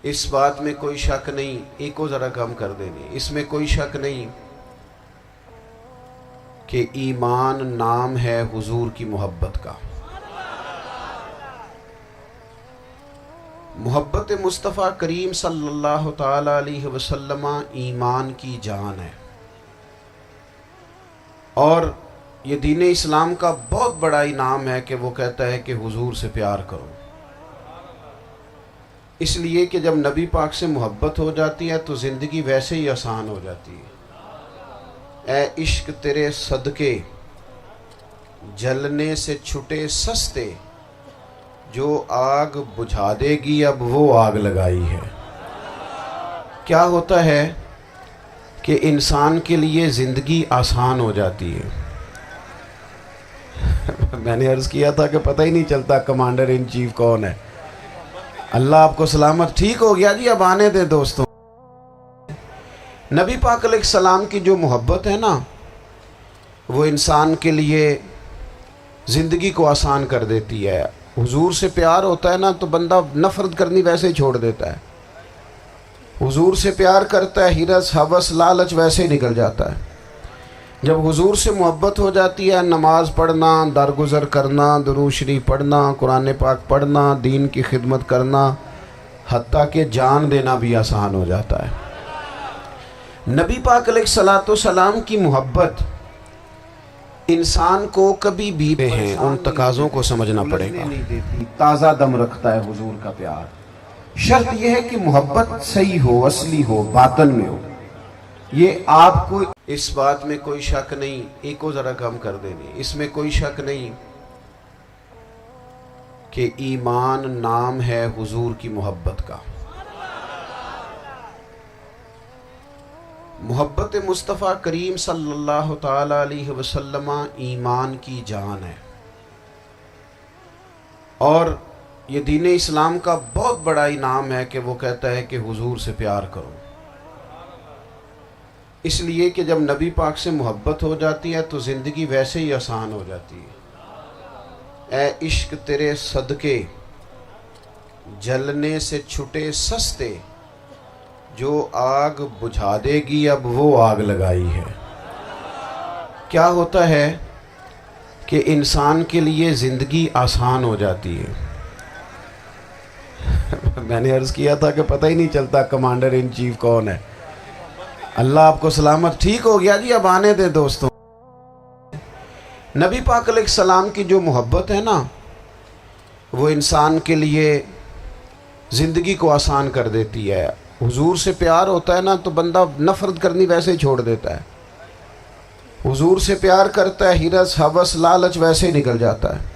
اس بات میں کوئی شک نہیں، ایک کو ذرا کم کر دینی، اس میں کوئی شک نہیں کہ ایمان نام ہے حضور کی محبت کا۔ محبت مصطفیٰ کریم صلی اللہ تعالی علیہ وسلم ایمان کی جان ہے، اور یہ دین اسلام کا بہت بڑا انعام ہے کہ وہ کہتا ہے کہ حضور سے پیار کرو۔ اس لیے کہ جب نبی پاک سے محبت ہو جاتی ہے تو زندگی ویسے ہی آسان ہو جاتی ہے۔ اے عشق تیرے صدقے جلنے سے چھٹے سستے، جو آگ بجھا دے گی اب وہ آگ لگائی ہے۔ کیا ہوتا ہے کہ انسان کے لیے زندگی آسان ہو جاتی ہے۔ میں نے عرض کیا تھا کہ پتہ ہی نہیں چلتا کمانڈر ان چیف کون ہے۔ اللہ آپ کو سلامت، ٹھیک ہو گیا جی، اب آنے دیں دوستوں۔ نبی پاک علیہ السلام کی جو محبت ہے نا، وہ انسان کے لیے زندگی کو آسان کر دیتی ہے۔ حضور سے پیار ہوتا ہے نا تو بندہ نفرت کرنی ویسے ہی چھوڑ دیتا ہے۔ حضور سے پیار کرتا ہے، ہرس ہوس لالچ ویسے ہی نکل جاتا ہے۔ جب حضور سے محبت ہو جاتی ہے، نماز پڑھنا، درگزر کرنا، درود شریف پڑھنا، قرآن پاک پڑھنا، دین کی خدمت کرنا، حتیٰ کہ جان دینا بھی آسان ہو جاتا ہے۔ نبی پاک علیہ الصلوۃ والسلام کی محبت انسان کو کبھی بھی ہیں ان تقاضوں کو سمجھنا پڑے گا۔ تازہ دم رکھتا ہے حضور کا پیار۔ شرط یہ ہے کہ محبت صحیح ہو، اصلی ہو، باطن میں ہو۔ یہ آپ کو اس بات میں کوئی شک نہیں، ایک کو ذرا کم کر دینی، اس میں کوئی شک نہیں کہ ایمان نام ہے حضور کی محبت کا۔ محبت مصطفیٰ کریم صلی اللہ تعالی علیہ وسلم ایمان کی جان ہے، اور یہ دین اسلام کا بہت بڑا انعام ہے کہ وہ کہتا ہے کہ حضور سے پیار کرو۔ اس لیے کہ جب نبی پاک سے محبت ہو جاتی ہے تو زندگی ویسے ہی آسان ہو جاتی ہے۔ اے عشق تیرے صدقے جلنے سے چھٹے سستے، جو آگ بجھا دے گی اب وہ آگ لگائی ہے۔ کیا ہوتا ہے کہ انسان کے لیے زندگی آسان ہو جاتی ہے۔ میں نے عرض کیا تھا کہ پتہ ہی نہیں چلتا کمانڈر ان چیف کون ہے۔ اللہ آپ کو سلامت، ٹھیک ہو گیا جی، اب آنے دیں دوستوں۔ نبی پاک علیہ السلام کی جو محبت ہے نا، وہ انسان کے لیے زندگی کو آسان کر دیتی ہے۔ حضور سے پیار ہوتا ہے نا تو بندہ نفرت کرنی ویسے ہی چھوڑ دیتا ہے۔ حضور سے پیار کرتا ہے، ہرس ہوس لالچ ویسے ہی نکل جاتا ہے۔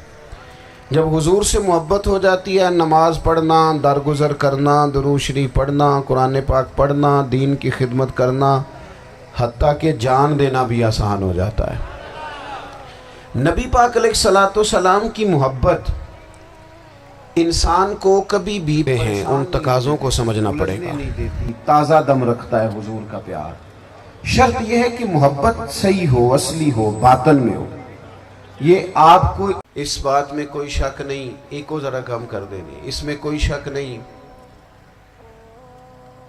جب حضور سے محبت ہو جاتی ہے، نماز پڑھنا، درگزر کرنا، درود شریف پڑھنا، قرآن پاک پڑھنا، دین کی خدمت کرنا، حتیٰ کہ جان دینا بھی آسان ہو جاتا ہے۔ نبی پاک علیہ الصلوۃ والسلام کی محبت انسان کو کبھی بھی ہیں ان تقاضوں کو سمجھنا پڑے گا۔ تازہ دم رکھتا ہے حضور کا پیار۔ شرط یہ ہے کہ محبت صحیح ہو، اصلی ہو، باطن میں ہو۔ یہ آپ کو اس بات میں کوئی شک نہیں، ایک کو ذرا کم کر دینی، اس میں کوئی شک نہیں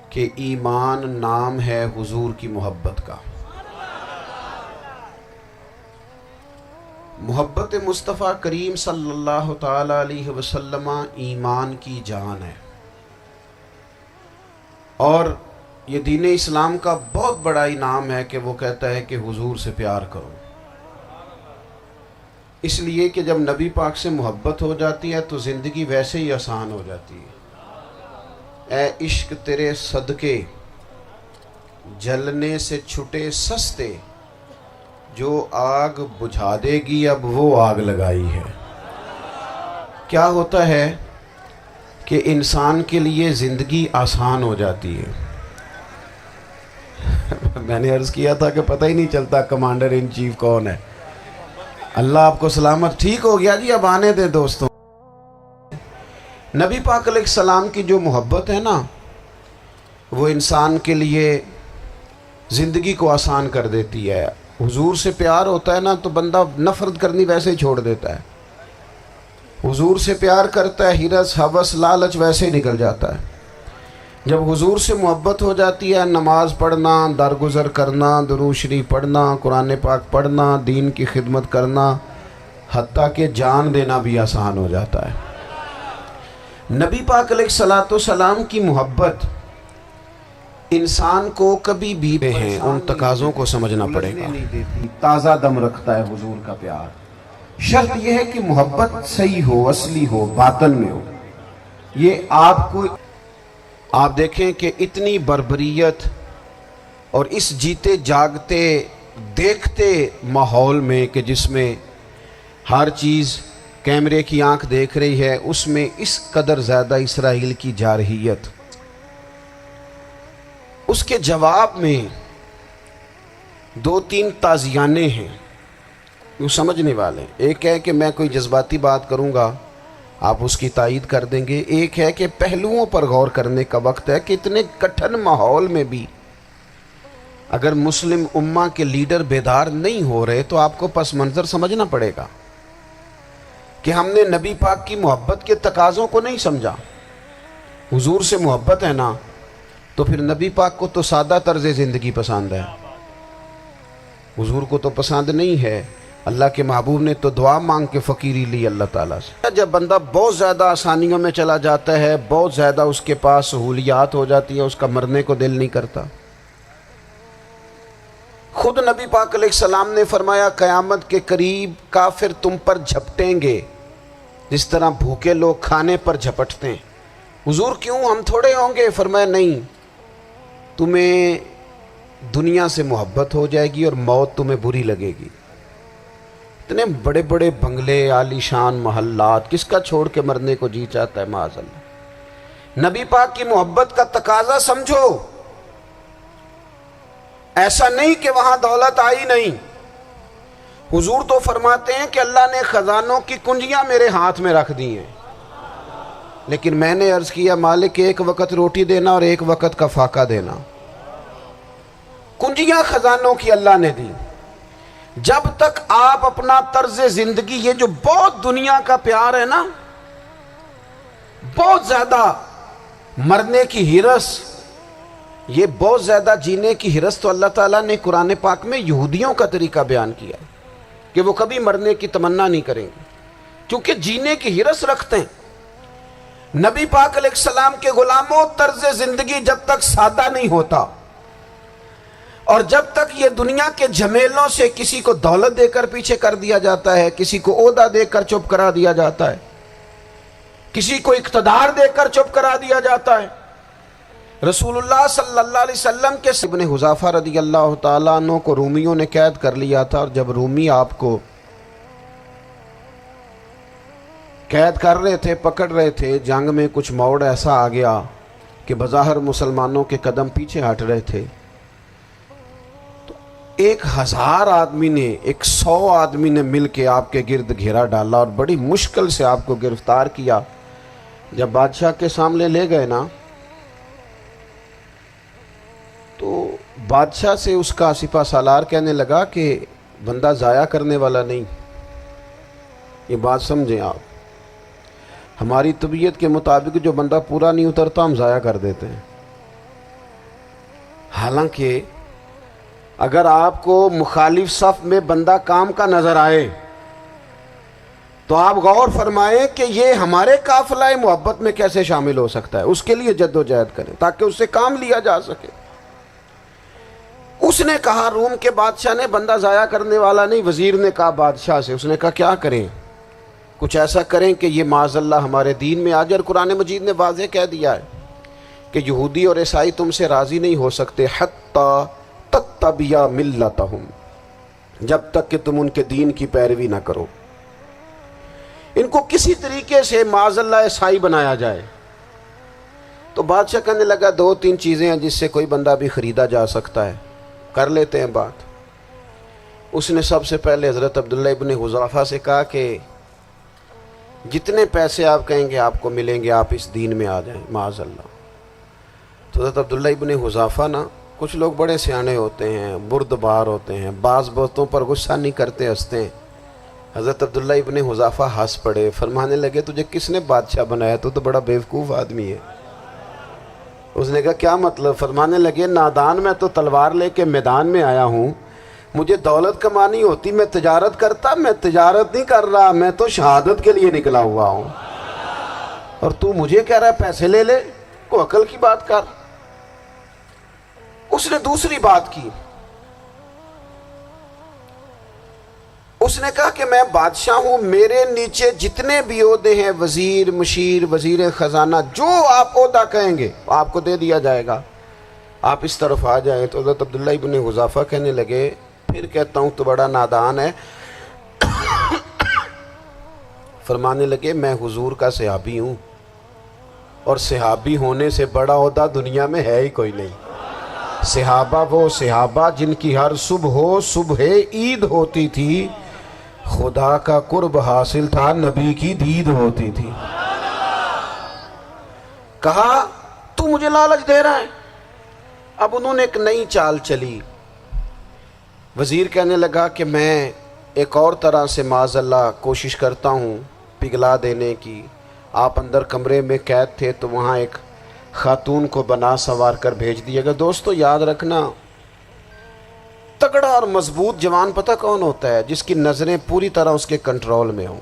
کہ ایمان نام ہے حضور کی محبت کا۔ محبت مصطفیٰ کریم صلی اللہ تعالی علیہ وسلم ایمان کی جان ہے، اور یہ دین اسلام کا بہت بڑا انعام ہے کہ وہ کہتا ہے کہ حضور سے پیار کرو۔ اس لیے کہ جب نبی پاک سے محبت ہو جاتی ہے تو زندگی ویسے ہی آسان ہو جاتی ہے۔ اے عشق تیرے صدقے جلنے سے چھٹے سستے، جو آگ بجھا دے گی اب وہ آگ لگائی ہے۔ کیا ہوتا ہے کہ انسان کے لیے زندگی آسان ہو جاتی ہے۔ میں نے عرض کیا تھا کہ پتہ ہی نہیں چلتا کمانڈر ان چیف کون ہے۔ اللہ آپ کو سلامت، ٹھیک ہو گیا جی، اب آنے دیں دوستوں۔ نبی پاک علیہ السلام کی جو محبت ہے نا، وہ انسان کے لیے زندگی کو آسان کر دیتی ہے۔ حضور سے پیار ہوتا ہے نا تو بندہ نفرت کرنی ویسے ہی چھوڑ دیتا ہے۔ حضور سے پیار کرتا ہے، ہرس ہوس لالچ ویسے ہی نکل جاتا ہے۔ جب حضور سے محبت ہو جاتی ہے، نماز پڑھنا، درگزر کرنا، درود شریف پڑھنا، قرآن پاک پڑھنا، دین کی خدمت کرنا، حتیٰ کہ جان دینا بھی آسان ہو جاتا ہے۔ نبی پاک علیہ الصلوۃ والسلام کی محبت انسان کو کبھی بھی ہیں ان تقاضوں کو سمجھنا پڑے گا۔ تازہ دم رکھتا ہے حضور کا پیار۔ شرط یہ ہے کہ محبت صحیح ہو، اصلی ہو، باطن میں ہو۔ یہ آپ دیکھیں کہ اتنی بربریت اور اس جیتے جاگتے دیکھتے ماحول میں کہ جس میں ہر چیز کیمرے کی آنکھ دیکھ رہی ہے، اس میں اس قدر زیادہ اسرائیل کی جارحیت، اس کے جواب میں دو تین تازیانے ہیں وہ سمجھنے والے۔ ایک ہے کہ میں کوئی جذباتی بات کروں گا، آپ اس کی تائید کر دیں گے۔ ایک ہے کہ پہلوؤں پر غور کرنے کا وقت ہے کہ اتنے کٹھن ماحول میں بھی اگر مسلم امہ کے لیڈر بیدار نہیں ہو رہے تو آپ کو پس منظر سمجھنا پڑے گا کہ ہم نے نبی پاک کی محبت کے تقاضوں کو نہیں سمجھا۔ حضور سے محبت ہے نا تو پھر نبی پاک کو تو سادہ طرز زندگی پسند ہے، حضور کو تو پسند نہیں ہے۔ اللہ کے محبوب نے تو دعا مانگ کے فقیری لی اللہ تعالیٰ سے۔ جب بندہ بہت زیادہ آسانیوں میں چلا جاتا ہے، بہت زیادہ اس کے پاس سہولیات ہو جاتی ہیں، اس کا مرنے کو دل نہیں کرتا۔ خود نبی پاک علیہ السلام نے فرمایا قیامت کے قریب کافر تم پر جھپٹیں گے جس طرح بھوکے لوگ کھانے پر جھپٹتے ہیں۔ حضور کیوں، ہم تھوڑے ہوں گے؟ فرمایا نہیں، تمہیں دنیا سے محبت ہو جائے گی اور موت تمہیں بری لگے گی۔ اتنے بڑے بڑے بنگلے، عالی شان محلات، کس کا چھوڑ کے مرنے کو جی چاہتا ہے معاذ اللہ۔ نبی پاک کی محبت کا تقاضا سمجھو، ایسا نہیں کہ وہاں دولت آئی نہیں۔ حضور تو فرماتے ہیں کہ اللہ نے خزانوں کی کنجیاں میرے ہاتھ میں رکھ دی ہیں، لیکن میں نے عرض کیا مالک ایک وقت روٹی دینا اور ایک وقت کا فاقہ دینا۔ کنجیاں خزانوں کی اللہ نے دی۔ جب تک آپ اپنا طرز زندگی، یہ جو بہت دنیا کا پیار ہے نا، بہت زیادہ مرنے کی ہرس، یہ بہت زیادہ جینے کی ہرس تو اللہ تعالیٰ نے قرآن پاک میں یہودیوں کا طریقہ بیان کیا کہ وہ کبھی مرنے کی تمنا نہیں کریں گے کیونکہ جینے کی ہرس رکھتے ہیں۔ نبی پاک علیہ السلام کے غلاموں، طرز زندگی جب تک سادہ نہیں ہوتا اور جب تک یہ دنیا کے جھمیلوں سے کسی کو دولت دے کر پیچھے کر دیا جاتا ہے، کسی کو عہدہ دے کر چپ کرا دیا جاتا ہے، کسی کو اقتدار دے کر چپ کرا دیا جاتا ہے۔ رسول اللہ صلی اللہ علیہ وسلم کے ابن حذافہ رضی اللہ تعالیٰ عنہ کو رومیوں نے قید کر لیا تھا، اور جب رومی آپ کو قید کر رہے تھے، پکڑ رہے تھے، جنگ میں کچھ موڑ ایسا آ گیا کہ بظاہر مسلمانوں کے قدم پیچھے ہٹ رہے تھے، 1000 آدمی نے، 100 آدمی نے مل کے آپ کے گرد گھیرا ڈالا اور بڑی مشکل سے آپ کو گرفتار کیا۔ جب بادشاہ کے سامنے لے گئے نا تو بادشاہ سے اس کا سپہ سالار کہنے لگا کہ بندہ ضائع کرنے والا نہیں۔ یہ بات سمجھیں آپ، ہماری طبیعت کے مطابق جو بندہ پورا نہیں اترتا ہم ضائع کر دیتے ہیں۔ حالانکہ اگر آپ کو مخالف صف میں بندہ کام کا نظر آئے تو آپ غور فرمائیں کہ یہ ہمارے قافلہ محبت میں کیسے شامل ہو سکتا ہے، اس کے لیے جد و جہد کریں تاکہ اس سے کام لیا جا سکے۔ اس نے کہا، روم کے بادشاہ نے، بندہ ضائع کرنے والا نہیں۔ وزیر نے کہا بادشاہ سے، اس نے کہا کیا کریں؟ کچھ ایسا کریں کہ یہ معاذ اللہ ہمارے دین میں آ جائے۔ اور قرآن مجید نے واضح کہہ دیا ہے کہ یہودی اور عیسائی تم سے راضی نہیں ہو سکتے حتی تتبع ملتہم، جب تک کہ تم ان کے دین کی پیروی نہ کرو، ان کو کسی طریقے سے معاذ اللہ عیسائی بنایا جائے۔ تو بادشاہ کہنے لگا 2-3 چیزیں ہیں جس سے کوئی بندہ بھی خریدا جا سکتا ہے، کر لیتے ہیں بات۔ اس نے سب سے پہلے حضرت عبداللہ ابن حذافہ سے کہا کہ جتنے پیسے آپ کہیں گے آپ کو ملیں گے، آپ اس دین میں آ جائیں معاذ اللہ۔ تو حضرت عبداللہ ابن حذافہ نا، کچھ لوگ بڑے سیانے ہوتے ہیں، بردبار ہوتے ہیں، بعض باتوں پر غصہ نہیں کرتے، ہنستے ہیں۔ حضرت عبداللہ ابن حذافہ ہنس پڑے، فرمانے لگے تجھے کس نے بادشاہ بنایا؟ تو بڑا بیوقوف آدمی ہے، اس نے کہا کیا مطلب؟ فرمانے لگے نادان میں تو تلوار لے کے میدان میں آیا ہوں، مجھے دولت کمانی ہوتی میں تجارت کرتا، میں تجارت نہیں کر رہا، میں تو شہادت کے لیے نکلا ہوا ہوں، اور تو مجھے کہہ رہا ہے پیسے لے لے، کو عقل کی بات کر۔ اس نے دوسری بات کی، اس نے کہا کہ میں بادشاہ ہوں، میرے نیچے جتنے بھی عہدے ہیں، وزیر، مشیر، وزیر خزانہ، جو آپ عہدہ کہیں گے آپ کو دے دیا جائے گا، آپ اس طرف آ جائیں۔ تو حضرت عبداللہ ابن حذافہ کہنے لگے پھر کہتا ہوں تو بڑا نادان ہے۔ فرمانے لگے میں حضور کا صحابی ہوں، اور صحابی ہونے سے بڑا عہدہ دنیا میں ہے ہی کوئی نہیں۔ صحابہ وہ صحابہ جن کی ہر صبح عید ہوتی تھی، خدا کا قرب حاصل تھا، نبی کی دید ہوتی تھی۔ کہا تو مجھے لالچ دے رہا ہے۔ اب انہوں نے ایک نئی چال چلی۔ وزیر کہنے لگا کہ میں ایک اور طرح سے معاذ اللہ کوشش کرتا ہوں پگھلا دینے کی۔ آپ اندر کمرے میں قید تھے تو وہاں ایک خاتون کو بنا سنوار کر بھیج دیے گا۔ دوستو یاد رکھنا، تگڑا اور مضبوط جوان پتہ کون ہوتا ہے؟ جس کی نظریں پوری طرح اس کے کنٹرول میں ہوں۔